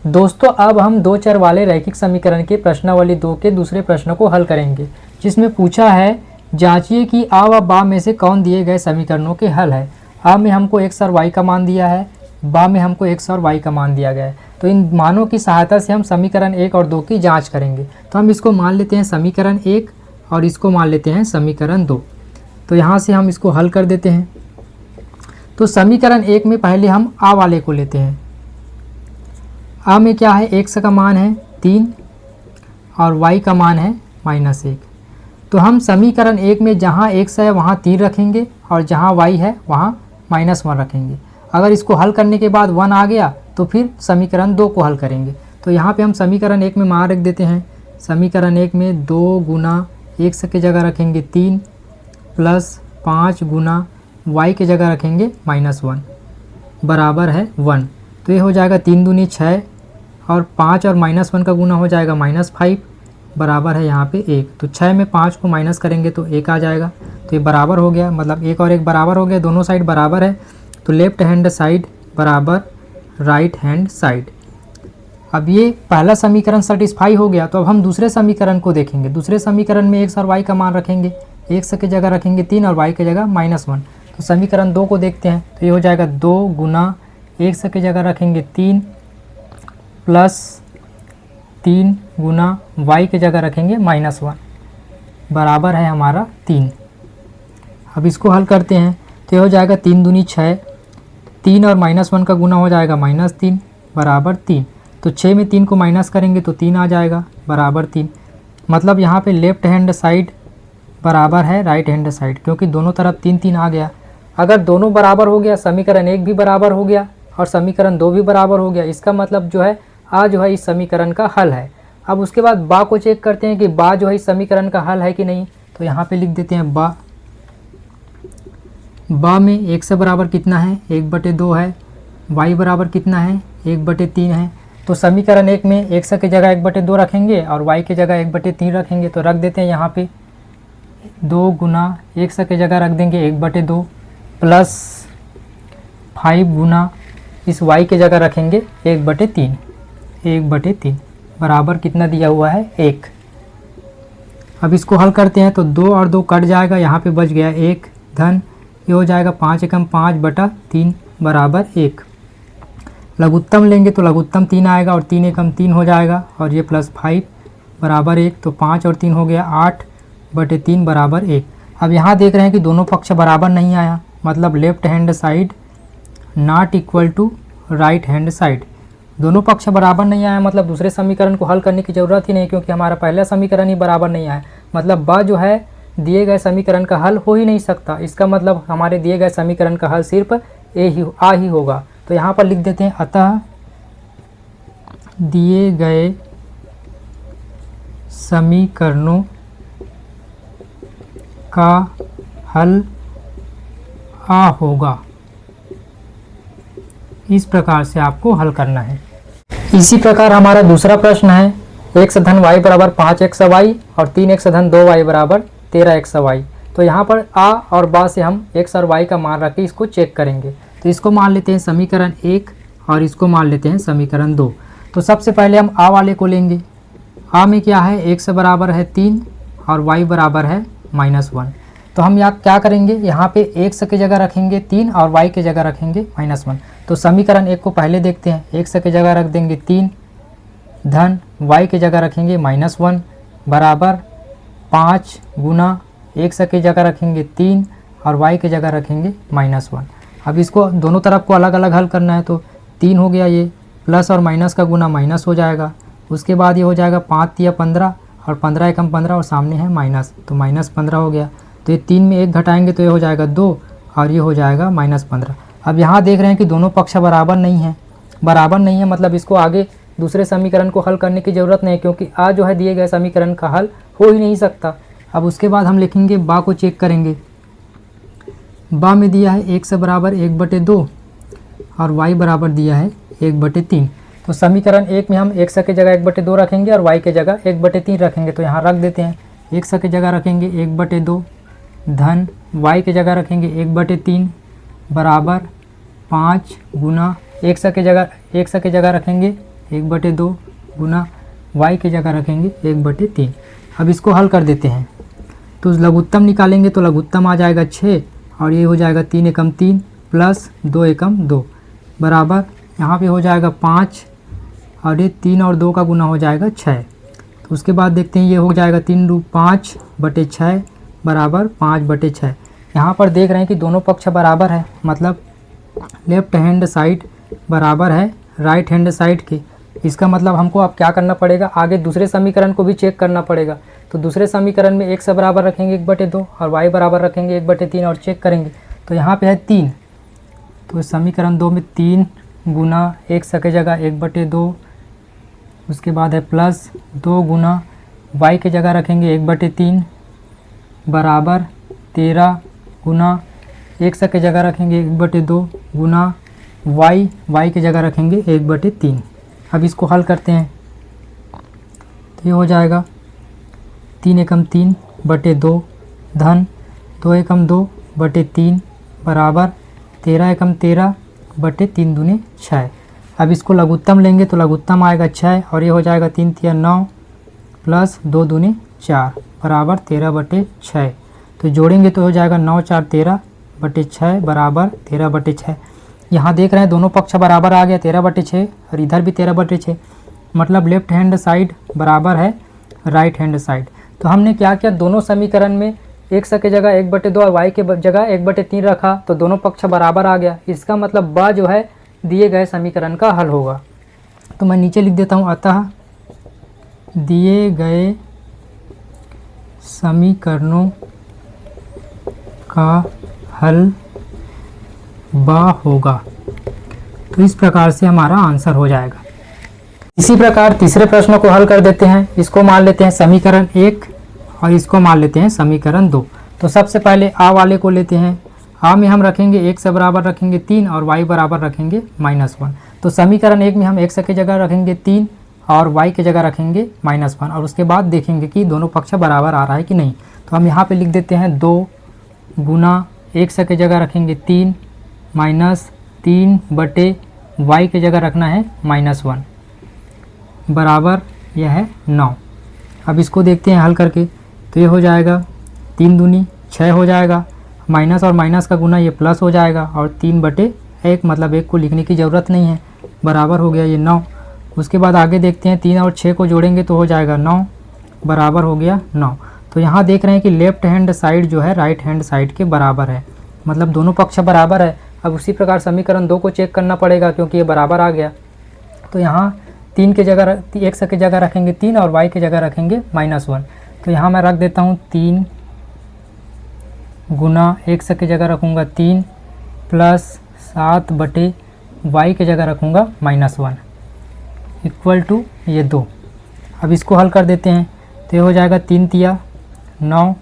दोस्तों अब हम दो चर वाले रैखिक समीकरण के प्रश्नावली 2 के दूसरे प्रश्न को हल करेंगे, जिसमें पूछा है जांचिए कि आ व बा में से कौन दिए गए समीकरणों के हल है। आ में हमको x और y का मान दिया है, बा में हमको x और y का मान दिया गया है। तो इन मानों की सहायता से हम समीकरण 1 और 2 की जाँच करेंगे। तो हम इसको मान लेते हैं समीकरण 1 और इसको मान लेते हैं समीकरण 2। तो यहाँ से हम इसको हल कर देते हैं। तो समीकरण 1 में पहले हम आ वाले को लेते हैं। आ में क्या है, x का मान है 3 और y का मान है -1। तो हम समीकरण 1 में जहाँ x है वहाँ 3 रखेंगे और जहाँ y है वहाँ -1 रखेंगे। अगर इसको हल करने के बाद 1 आ गया तो फिर समीकरण 2 को हल करेंगे। तो यहाँ पे हम समीकरण 1 में मान रख देते हैं। समीकरण 1 में 2 गुना x की जगह रखेंगे 3 प्लस 5 गुना y की जगह रखेंगे -1 बराबर है 1। तो ये हो जाएगा 3 दूनी 6 और 5 और -1 का गुना हो जाएगा -5 बराबर है यहाँ पे 1। तो 6 में 5 को माइनस करेंगे तो 1 आ जाएगा। तो ये बराबर हो गया, मतलब 1 और 1 बराबर हो गया, दोनों साइड बराबर है। तो लेफ्ट हैंड साइड बराबर राइट हैंड साइड। अब ये पहला समीकरण सेटिस्फाई हो गया। तो अब हम दूसरे समीकरण को देखेंगे। दूसरे समीकरण में x और y का मान रखेंगे। x की जगह रखेंगे 3 और y की जगह -1। तो समीकरण 2 को देखते हैं। तो ये हो जाएगा 2 गुना x की जगह रखेंगे 3 प्लस 3 गुना y की जगह रखेंगे -1 बराबर है हमारा 3। अब इसको हल करते हैं। तो ये हो जाएगा 3 दूनी 6, 3 और -1 का गुना हो जाएगा -3 बराबर 3। तो 6 में 3 को माइनस करेंगे तो 3 आ जाएगा बराबर 3। मतलब यहाँ पे लेफ्ट हैंड साइड बराबर है राइट हैंड साइड, क्योंकि दोनों तरफ 3 3 आ गया। अगर दोनों बराबर हो गया, समीकरण 1 भी बराबर हो गया और समीकरण 2 भी बराबर हो गया, इसका मतलब जो है आ जो है इस समीकरण का हल है। अब उसके बाद बा को चेक करते हैं कि बा जो है इस समीकरण का हल है कि नहीं। तो यहाँ पे लिख देते हैं बा में x बराबर कितना है, 1/2 है। y बराबर कितना है, 1/3 है। तो समीकरण 1 में x की जगह 1/2 रखेंगे और y की जगह 1/3 रखेंगे। तो रख देते हैं यहाँ पे 2 गुना x की जगह रख देंगे 1/2 प्लस 5 गुना इस y की जगह रखेंगे 1/3 बराबर कितना दिया हुआ है 1। अब इसको हल करते हैं। तो 2 और 2 कट जाएगा, यहाँ पे बच गया 1 धन, ये हो जाएगा 5 एकम 5/3 बराबर 1। लघुत्तम लेंगे तो लघुत्तम 3 आएगा और 3 एकम 3 हो जाएगा और ये प्लस 5 बराबर 1। तो 5 और 3 हो गया 8/3 बराबर 1। अब यहाँ देख रहे हैं कि दोनों पक्ष बराबर नहीं आया, मतलब left hand side not equal to right hand side. दोनों पक्ष बराबर नहीं आया, मतलब दूसरे समीकरण को हल करने की ज़रूरत ही नहीं, क्योंकि हमारा पहला समीकरण ही बराबर नहीं आया। मतलब बा जो है दिए गए समीकरण का हल हो ही नहीं सकता। इसका मतलब हमारे दिए गए समीकरण का हल सिर्फ आ ही होगा। तो यहाँ पर लिख देते हैं अतः दिए गए समीकरणों का हल आ होगा। इस प्रकार से आपको हल करना है। इसी प्रकार हमारा दूसरा प्रश्न है x धन y बराबर 5xy और 3x धन 2y बराबर 13xy। तो यहाँ पर आ और बा से हम x और y का मान रख के इसको चेक करेंगे। तो इसको मान लेते हैं समीकरण 1 और इसको मान लेते हैं समीकरण 2। तो सबसे पहले हम आ वाले को लेंगे। आ में क्या है, x बराबर है 3 और y बराबर है -1। तो हम यहाँ क्या करेंगे, यहाँ पे x की जगह रखेंगे 3 और y की जगह रखेंगे -1। तो समीकरण 1 को पहले देखते हैं। x की जगह रख देंगे 3 धन y की जगह रखेंगे -1 बराबर 5 गुना x की जगह रखेंगे 3 और y की जगह रखेंगे -1। अब इसको दोनों तरफ को अलग अलग हल करना है। तो 3 हो गया, ये प्लस और माइनस का गुना माइनस हो जाएगा। उसके बाद ये हो जाएगा 5 तिया 15 और 15 एकम 15 और सामने है माइनस, तो -15 हो गया। तो ये 3 में 1 घटाएंगे तो ये हो जाएगा 2 और ये हो जाएगा -15। अब यहाँ देख रहे हैं कि दोनों पक्ष बराबर नहीं है, मतलब इसको आगे दूसरे समीकरण को हल करने की ज़रूरत नहीं, क्योंकि आ जो है दिए गए समीकरण का हल हो ही नहीं सकता। अब उसके बाद हम लिखेंगे बा को चेक करेंगे। बा में दिया है x बराबर 1/2 और y बराबर दिया है 1/3। तो समीकरण 1 में हम x की जगह 1/2 रखेंगे और y की जगह 1/3 रखेंगे। तो यहाँ रख देते हैं, x की जगह रखेंगे 1/2 धन y की जगह रखेंगे 1/3 बराबर 5 गुना x की जगह रखेंगे 1/2 गुना y की जगह रखेंगे 1/3। अब इसको हल कर देते हैं तो लघुत्तम निकालेंगे तो लघुत्तम आ जाएगा 6 और ये हो जाएगा 3 एकम 3 प्लस 2 एकम 2 बराबर यहाँ पे हो जाएगा 5 और ये 3 और 2 का गुना हो जाएगा 6। तो उसके बाद देखते हैं ये हो जाएगा 3 रूप 5/6 बराबर 5/6। यहाँ पर देख रहे हैं कि दोनों पक्ष बराबर है, मतलब लेफ्ट हैंड साइड बराबर है राइट हैंड साइड के। इसका मतलब हमको अब क्या करना पड़ेगा, आगे दूसरे समीकरण को भी चेक करना पड़ेगा। तो दूसरे समीकरण में x बराबर रखेंगे 1/2 और y बराबर रखेंगे 1/3 और चेक करेंगे। तो यहाँ पे है 3, तो समीकरण 2 में 3 गुना x की जगह 1/2, उसके बाद है प्लस 2 गुना y की जगह रखेंगे 1/3 बराबर 13 गुना x की जगह रखेंगे 1/2 गुना y की जगह रखेंगे 1/3। अब इसको हल करते हैं तो ये हो जाएगा 3 एकम 3/2 धन 2 एकम 2/3 बराबर 13 एकम 13/3 दूनी 6। अब इसको लघुत्तम लेंगे तो लघुत्तम आएगा 6 और ये हो जाएगा 3 तिया 9 प्लस 2 दूनी 4 बराबर 13/6। तो जोड़ेंगे तो हो जाएगा 9 4 13/6 बराबर 13/6। यहाँ देख रहे हैं दोनों पक्ष बराबर आ गया 13/6 और इधर भी 13/6, मतलब लेफ्ट हैंड साइड बराबर है राइट हैंड साइड। तो हमने क्या किया, दोनों समीकरण में x की जगह 1/2 और y की जगह 1/3 रखा तो दोनों पक्ष बराबर आ गया। इसका मतलब ब जो है दिए गए समीकरण का हल होगा। तो मैं नीचे लिख देता हूँ, अतः दिए गए समीकरणों का हल ब होगा। तो इस प्रकार से हमारा आंसर हो जाएगा। इसी प्रकार तीसरे प्रश्न को हल कर देते हैं। इसको मान लेते हैं समीकरण 1 और इसको मान लेते हैं समीकरण 2। तो सबसे पहले आ वाले को लेते हैं। आ में हम रखेंगे x बराबर रखेंगे 3 और y बराबर रखेंगे -1। तो समीकरण 1 में हम x की जगह रखेंगे 3 और y की जगह रखेंगे -1 और उसके बाद देखेंगे कि दोनों पक्ष बराबर आ रहा है कि नहीं। तो हम यहाँ पे लिख देते हैं 2 गुना x की जगह रखेंगे 3 -3 y की जगह रखना है -1 बराबर यह है 9। अब इसको देखते हैं हल करके तो ये हो जाएगा 3 दूनी 6 हो जाएगा, माइनस और माइनस का गुना ये प्लस हो जाएगा और 3/1 मतलब 1 को लिखने की ज़रूरत नहीं है, बराबर हो गया ये 9। उसके बाद आगे देखते हैं 3 और 6 को जोड़ेंगे तो हो जाएगा 9 बराबर हो गया 9। तो यहाँ देख रहे हैं कि लेफ्ट हैंड साइड जो है राइट हैंड साइड के बराबर है, मतलब दोनों पक्ष बराबर है। अब उसी प्रकार समीकरण 2 को चेक करना पड़ेगा क्योंकि ये बराबर आ गया। तो यहाँ 3 की जगह x की जगह रखेंगे 3 और y की जगह रखेंगे -1। तो यहाँ मैं रख देता हूँ 3 गुना x की जगह रखूँगा 3 प्लस 7/y की जगह रखूँगा -1 इक्वल टू ये 2। अब इसको हल कर देते हैं तो ये हो जाएगा 3 तिया 9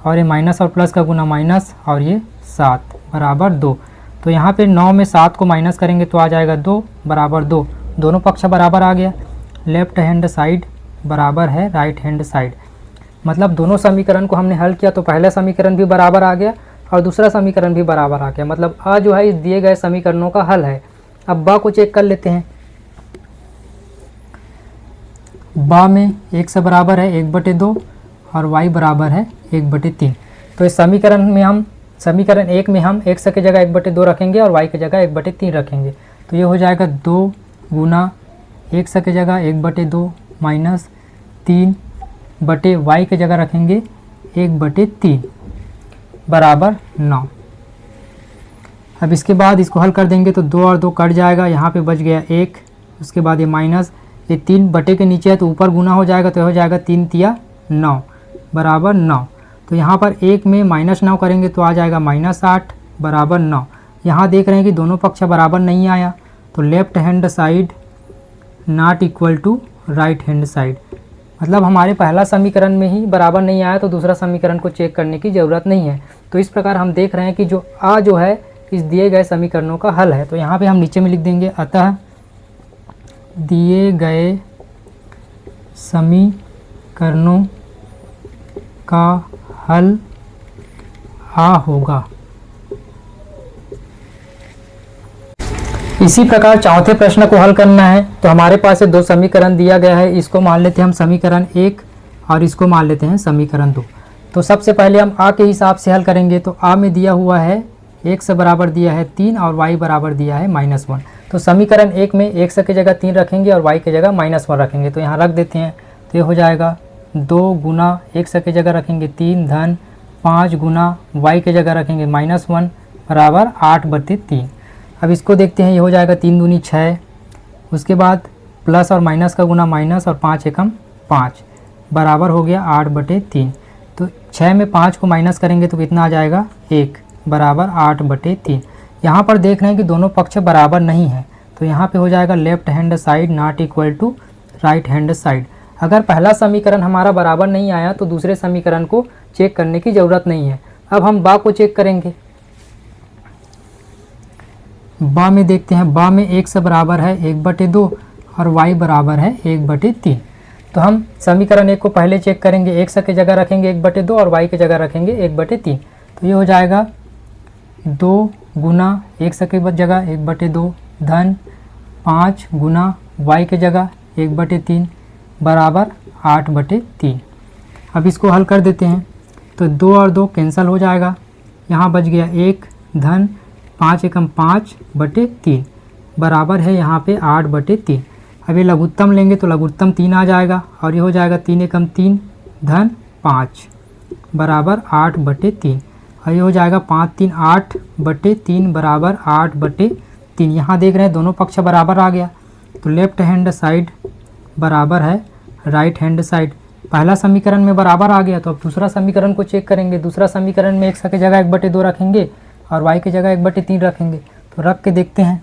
और ये माइनस और प्लस का गुना माइनस और ये 7 बराबर 2। तो यहाँ पे 9 में 7 को माइनस करेंगे तो आ जाएगा 2 बराबर 2। दोनों पक्ष बराबर आ गया। लेफ्ट हैंड साइड बराबर है राइट हैंड साइड, मतलब दोनों समीकरण को हमने हल किया तो पहला समीकरण भी बराबर आ गया और दूसरा समीकरण भी बराबर आ गया, मतलब आ जो है इस दिए गए समीकरणों का हल है। अब बा को चेक कर लेते हैं। बा में x बराबर है 1/2 और y बराबर है 1/3। तो इस समीकरण में हम समीकरण 1 में हम x की जगह 1/2 रखेंगे और y की जगह 1/3 रखेंगे। तो ये हो जाएगा 2 गुना x की जगह 1/2 माइनस 3/y की जगह रखेंगे 1/3 बराबर 9। अब इसके बाद इसको हल कर देंगे तो 2 और 2 कट जाएगा, यहाँ पे बच गया 1। उसके बाद ये माइनस, ये 3 बटे के नीचे है तो ऊपर गुना हो जाएगा तो हो जाएगा 3 तिया 9 बराबर 9। तो यहाँ पर 1 में -9 करेंगे तो आ जाएगा -8 बराबर 9। यहाँ देख रहे हैं कि दोनों पक्ष बराबर नहीं आया तो left hand side not equal to right hand side, मतलब हमारे पहला समीकरण में ही बराबर नहीं आया तो दूसरा समीकरण को चेक करने की ज़रूरत नहीं है। तो इस प्रकार हम देख रहे हैं कि जो आ जो है इस दिए गए समीकरणों का हल है। तो यहाँ पे हम नीचे में लिख देंगे, अतः दिए गए समीकरणों का हल आ होगा। इसी प्रकार चौथे प्रश्न को हल करना है। तो हमारे पास दो समीकरण दिया गया है, इसको मान लेते हैं हम समीकरण 1 और इसको मान लेते हैं समीकरण 2। तो सबसे पहले हम आ के हिसाब से हल करेंगे। तो आ में दिया हुआ है x बराबर दिया है 3 और y बराबर दिया है -1। तो समीकरण 1 में x की जगह 3 रखेंगे और y की जगह -1 रखेंगे। तो यहाँ रख देते हैं। तो ये हो जाएगा 2 गुना x की जगह रखेंगे 3 धन 5 गुना y की जगह रखेंगे -1 बराबर 8/3। अब इसको देखते हैं। ये हो जाएगा 3 दूनी 6, उसके बाद प्लस और माइनस का गुना माइनस और 5 एकम 5 बराबर हो गया 8/3। तो 6 में 5 को माइनस करेंगे तो कितना आ जाएगा 1 बराबर 8/3। यहाँ पर देख रहे हैं कि दोनों पक्ष बराबर नहीं है, तो यहाँ पे हो जाएगा left hand side not equal to right hand side. अगर पहला समीकरण हमारा बराबर नहीं आया तो दूसरे समीकरण को चेक करने की ज़रूरत नहीं है। अब हम बा को चेक करेंगे। बा में देखते हैं। बा में x बराबर है 1/2 और y बराबर है 1/3। तो हम समीकरण 1 को पहले चेक करेंगे। x की जगह रखेंगे 1/2 और y की जगह रखेंगे 1/3। तो ये हो जाएगा 2 गुना x की जगह 1/2 धन 5 गुना y की जगह 1/3 बराबर 8/3। अब इसको हल कर देते हैं। तो 2 और 2 कैंसिल हो जाएगा, यहाँ बच गया 1 धन 5 एकम 5/3 बराबर है यहाँ पे 8/3। अब ये लघुत्तम लेंगे तो लघुत्तम 3 आ जाएगा और ये हो जाएगा 3 एकम 3 धन 5 बराबर 8/3। और ये हो जाएगा 5 3 8/3 बराबर 8/3। यहाँ देख रहे हैं दोनों पक्ष बराबर आ गया। तो लेफ्ट हैंड साइड बराबर है राइट हैंड साइड। पहला समीकरण में बराबर आ गया, तो अब दूसरा समीकरण को चेक करेंगे। दूसरा समीकरण में x की जगह 1/2 रखेंगे और y की जगह 1/3 रखेंगे। तो रख के देखते हैं।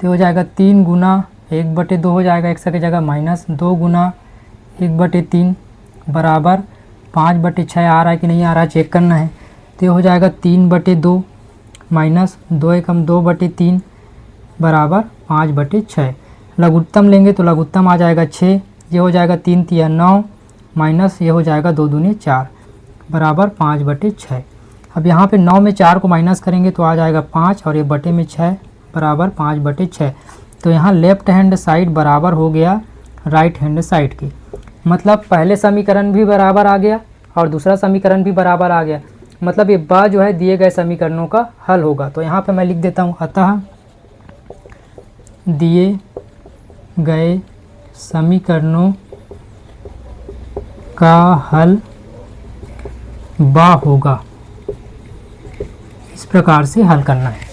तो हो जाएगा 3 गुना 1/2 हो जाएगा x की जगह -2 गुना 1/3 बराबर 5/6 आ रहा है कि नहीं आ रहा है चेक करना है। तो हो जाएगा 3/2 माइनस 2 एकम 2/3 बराबर 5/6। लघुत्तम लेंगे तो लघुत्तम आ जाएगा 6। ये हो जाएगा 3 3 9 माइनस ये हो जाएगा 2 दूनी 4 बराबर 5/6। अब यहाँ पे 9 में 4 को माइनस करेंगे तो आ जाएगा 5 और ये बटे में 6 बराबर 5/6। तो यहाँ लेफ्ट हैंड साइड बराबर हो गया राइट हैंड साइड की। मतलब पहले समीकरण भी बराबर आ गया और दूसरा समीकरण भी बराबर आ गया। मतलब ये बा जो है दिए गए समीकरणों का हल होगा। तो यहाँ पे मैं लिख देता हूँ, अतः दिए गए समीकरणों का हल बा होगा। इस प्रकार से हल करना है।